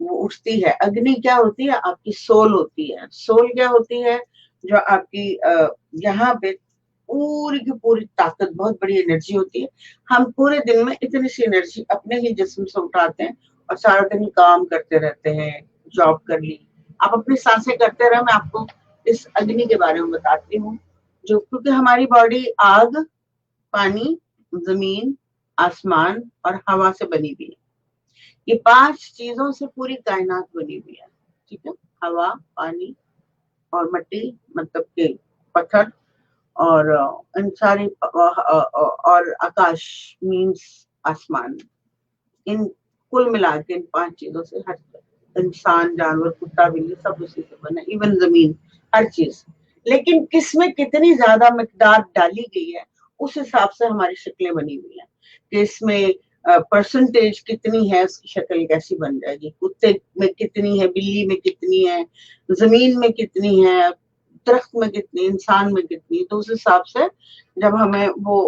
वो उठती है। अग्नि क्या होती है? आपकी सोल होती है। सोल क्या होती है? जो आपकी यहाँ पे पूरी की पूरी ताकत, बहुत बड़ी एनर्जी होती है। हम पूरे दिन में इतनी सी एनर्जी अपने ही जिस्म से उठाते हैं और सारा दिन काम करते रहते हैं। जॉब कर ली, आप अपनी सांसें करते रहे। मैं आपको इस अग्नि के बारे में बताती हूँ, जो क्योंकि हमारी बॉडी आग, पानी, जमीन, आसमान और हवा से बनी हुई है। ये 5 चीजों से पूरी कायनात बनी हुई है। ठीक है, हवा, पानी और मिट्टी, मतलब के पत्थर, और इन सारी और आकाश मीन्स आसमान। इन कुल मिला के इन 5 चीजों से हर इंसान, जानवर, कुत्ता, बिल्ली सब उसी से बना, इवन जमीन, हर चीज। लेकिन किसमें कितनी ज्यादा मिकदार डाली गई है, उस हिसाब से हमारी शक्लें बनी हुई हैं कि इसमें परसेंटेज कितनी है, उसकी शक्ल कैसी बन जाएगी। कुत्ते में कितनी है, बिल्ली में कितनी है, जमीन में कितनी है, दरख्त में कितनी, इंसान में कितनी। तो उस हिसाब से जब हमें वो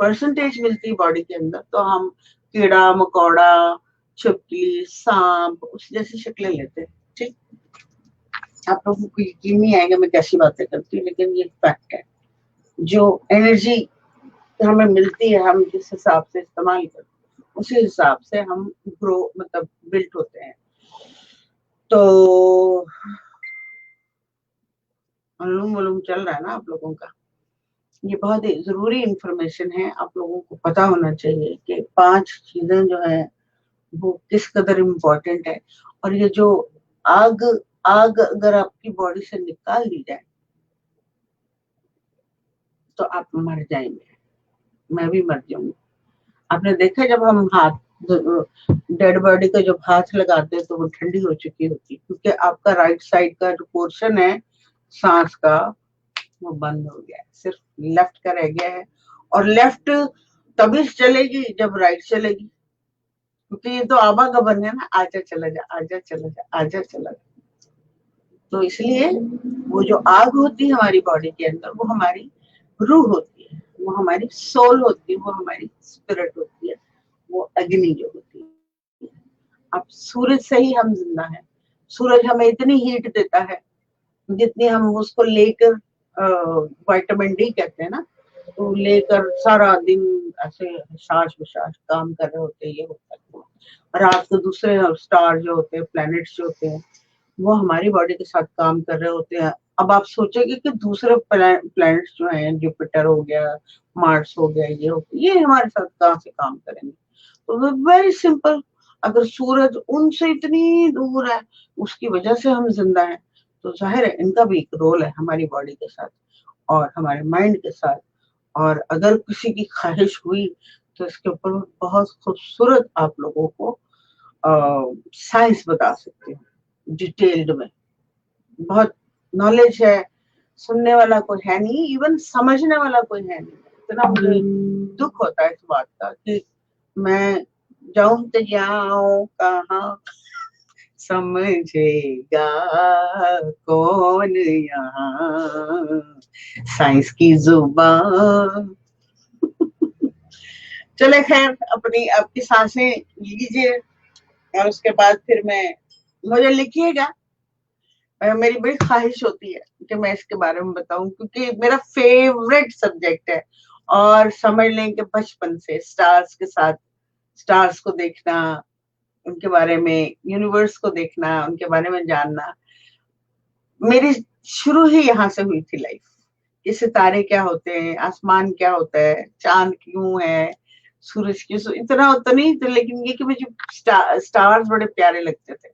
परसेंटेज मिलती है बॉडी के अंदर, तो हम कीड़ा मकोड़ा, छिपकली, सांप, उस जैसी शक्लें लेते हैं। ठीक, आप लोगों को यकीन नहीं आएगा मैं कैसी बातें करती हूँ, लेकिन ये फैक्ट है। जो एनर्जी हमें मिलती है, हम जिस हिसाब से इस्तेमाल करते हैं, उसी हिसाब से हम ग्रो, मतलब बिल्ट होते हैं। तो अनुलोम विलोम चल रहा है ना आप लोगों का? ये बहुत ही जरूरी इंफॉर्मेशन है, आप लोगों को पता होना चाहिए कि 5 चीजें जो है वो किस कदर इम्पोर्टेंट है। और ये जो आग आग अगर आपकी बॉडी से निकाल दी जाए तो आप मर जाएंगे, मैं भी मर जाऊंगी। आपने देखा जब हम हाथ, डेड बॉडी को जब हाथ लगाते हैं तो वो ठंडी हो चुकी होती है, क्योंकि आपका राइट साइड का जो पोर्शन है सांस का, वो बंद हो गया है, सिर्फ लेफ्ट का रह गया है। और लेफ्ट तभी चलेगी जब राइट चलेगी, क्योंकि ये तो आवागमन है ना, आजा चला जा, आजा चला जा, आजा चला जा। तो इसलिए वो जो आग होती है हमारी बॉडी के अंदर, वो हमारी रूह होती है, वो हमारी सोल होती है, वो हमारी स्पिरिट होती है, वो अग्नि जो होती है। अब सूरज से ही हम जिंदा हैं। सूरज हमें इतनी हीट देता है जितनी हम उसको लेकर, विटामिन डी कहते हैं ना, तो लेकर सारा दिन ऐसे साज बसाज काम कर रहे होते हैं। ये होता है रात को दूसरे स्टार जो होते हैं, प्लैनेट्स जो होते हैं, वो हमारी बॉडी के साथ काम कर रहे होते हैं। अब आप सोचेंगे कि दूसरे प्लैनेट्स जो हैं, जुपिटर हो गया, मार्स हो गया, ये हो गया, ये हमारे साथ कहाँ से काम करेंगे? तो वेरी सिंपल, अगर सूरज उनसे इतनी दूर है, उसकी वजह से हम जिंदा हैं, तो जाहिर है इनका भी एक रोल है हमारी बॉडी के साथ और हमारे माइंड के साथ। और अगर किसी की ख्वाहिश हुई तो इसके ऊपर बहुत खूबसूरत आप लोगों को साइंस बता सकती हूँ डिटेल्ड में। बहुत नॉलेज है, सुनने वाला कोई है नहीं, इवन समझने वाला कोई है नहीं। इतना मुझे दुख होता है इस बात का कि मैं जाऊं तो जाऊं कहाँ, समझेगा कौन यहाँ साइंस की जुबान। चले खैर, अपनी आपकी सांसें लीजिए और उसके बाद फिर मैं, मुझे लिखिएगा। मेरी बड़ी ख्वाहिश होती है कि मैं इसके बारे में बताऊं, क्योंकि मेरा फेवरेट सब्जेक्ट है। और समझ लें कि बचपन से स्टार्स के साथ, स्टार्स को देखना, उनके बारे में, यूनिवर्स को देखना, उनके बारे में जानना, मेरी शुरू ही यहाँ से हुई थी लाइफ। ये सितारे क्या होते हैं, आसमान क्या होता है, चांद क्यों है, सूरज क्यों, इतना तो नहीं तो, लेकिन ये कि मुझे स्टार्स बड़े प्यारे लगते थे,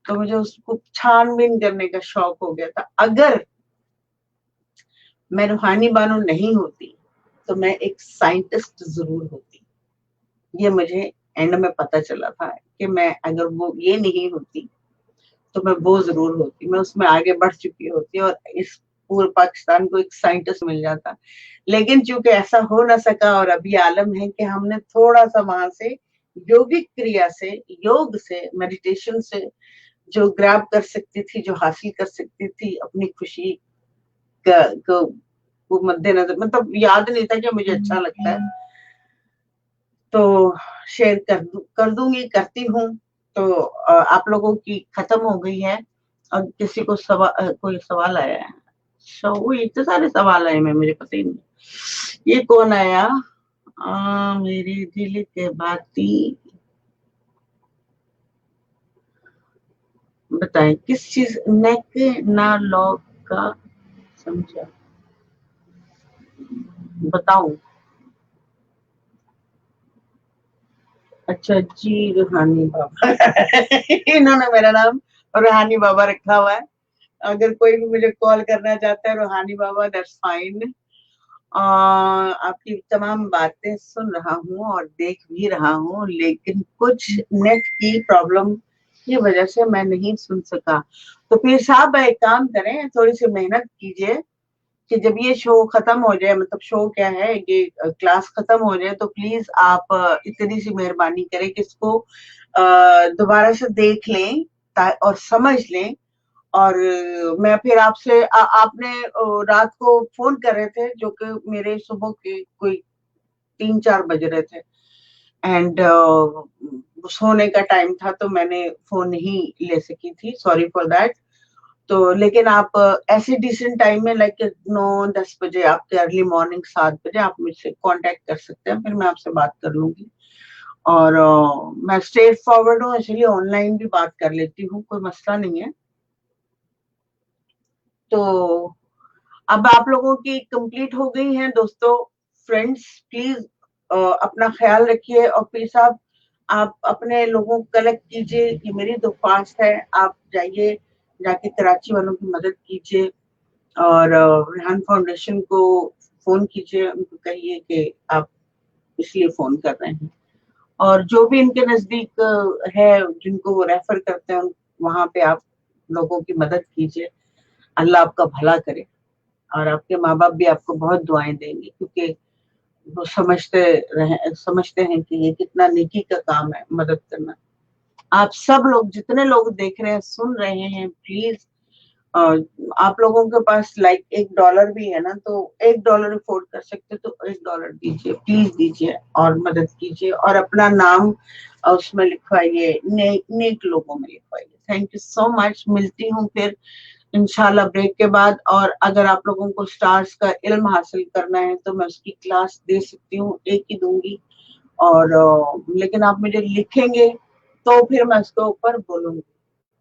तो मुझे उसको छानबीन करने का शौक हो गया था। अगर मैं रूहानी बानो नहीं होती तो मैं एक साइंटिस्ट जरूर होती। ये मुझे एंड में पता चला था कि मैं अगर वो ये नहीं होती तो मैं वो जरूर होती, मैं उसमें आगे बढ़ चुकी होती और इस पूरे पाकिस्तान को एक साइंटिस्ट मिल जाता। लेकिन चूंकि ऐसा हो ना सका और अभी आलम है कि हमने थोड़ा सा वहां से योगिक क्रिया से, योग से, मेडिटेशन से जो ग्रैब कर सकती थी, जो हासिल कर सकती थी अपनी खुशी को मद्देनजर, मतलब याद नहीं था कि मुझे अच्छा लगता है, तो शेयर कर दूंगी, करती हूँ। तो आप लोगों की खत्म हो गई है और किसी को कोई सवाल आया है? वो इतने सारे सवाल आए मैं मुझे पता ही नहीं। ये कौन आया? मेरी दिल के बाती, बताएं किस चीज नेक ना लॉग का समझा, बताऊं? अच्छा जी, रूहानी बाबा। इन्होंने मेरा नाम रूहानी बाबा रखा हुआ है। अगर कोई भी मुझे कॉल करना चाहता है रूहानी बाबा, दैट्स फाइन। आपकी तमाम बातें सुन रहा हूँ और देख भी रहा हूँ, लेकिन कुछ नेट की प्रॉब्लम की वजह से मैं नहीं सुन सका। तो फिर साहब एक काम करें, थोड़ी सी मेहनत कीजिए कि जब ये शो खत्म हो जाए, मतलब शो क्या है, ये क्लास खत्म हो जाए, तो प्लीज आप इतनी सी मेहरबानी करें कि इसको दोबारा से देख लें और समझ लें। और मैं फिर आपसे आपने रात को फोन कर रहे थे, जो कि मेरे सुबह के कोई 3-4 बज रहे थे, एंड सोने का टाइम था, तो मैंने फोन नहीं ले सकी थी, सॉरी फॉर दैट। तो लेकिन आप ऐसे डिसेंट टाइम में, लाइक 9-10 बजे, आपके अर्ली मॉर्निंग 7 बजे आप मुझसे कांटेक्ट कर सकते हैं, फिर मैं आपसे बात कर लूंगी। और मैं स्ट्रेट फॉरवर्ड हूँ, इसलिए ऑनलाइन भी बात कर लेती हूँ, कोई मसला नहीं है। तो अब आप लोगों की कंप्लीट हो गई हैं दोस्तों। फ्रेंड्स प्लीज अपना ख्याल रखिए, और प्लीज साहब आप अपने लोगों को कलेक्ट कीजिए, ये मेरी दरख्वास्त है। आप जाइए, जाके कराची वालों की मदद कीजिए, और रेहान फाउंडेशन को फोन कीजिए, उनको कहिए कि आप इसलिए फोन कर रहे हैं। और जो भी इनके नजदीक है, जिनको वो रेफर करते हैं, वहां पे आप लोगों की मदद कीजिए। अल्लाह आपका भला करे, और आपके माँ बाप भी आपको बहुत दुआएं देंगे, क्योंकि वो समझते हैं कि ये कितना नेकी का काम है मदद करना। आप सब लोग, जितने लोग देख रहे हैं, सुन रहे हैं, प्लीज आप लोगों के पास लाइक $1 भी है ना, तो $1 अफोर्ड कर सकते तो $1 दीजिए, प्लीज दीजिए और मदद कीजिए, और अपना नाम उसमें लिखवाइए, नेक लोगों में लिखवाइए। Thank you so much. मिलती हूँ फिर इंशाल्लाह ब्रेक के बाद। और अगर आप लोगों को स्टार्स का इल्म हासिल करना है तो मैं उसकी क्लास दे सकती हूँ, एक ही दूंगी। और लेकिन आप मुझे लिखेंगे तो फिर मैं उसके ऊपर बोलूंगी।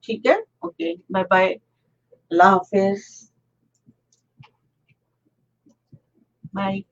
ठीक है, ओके, बाय बाय, अल्लाह हाफिज, बाय।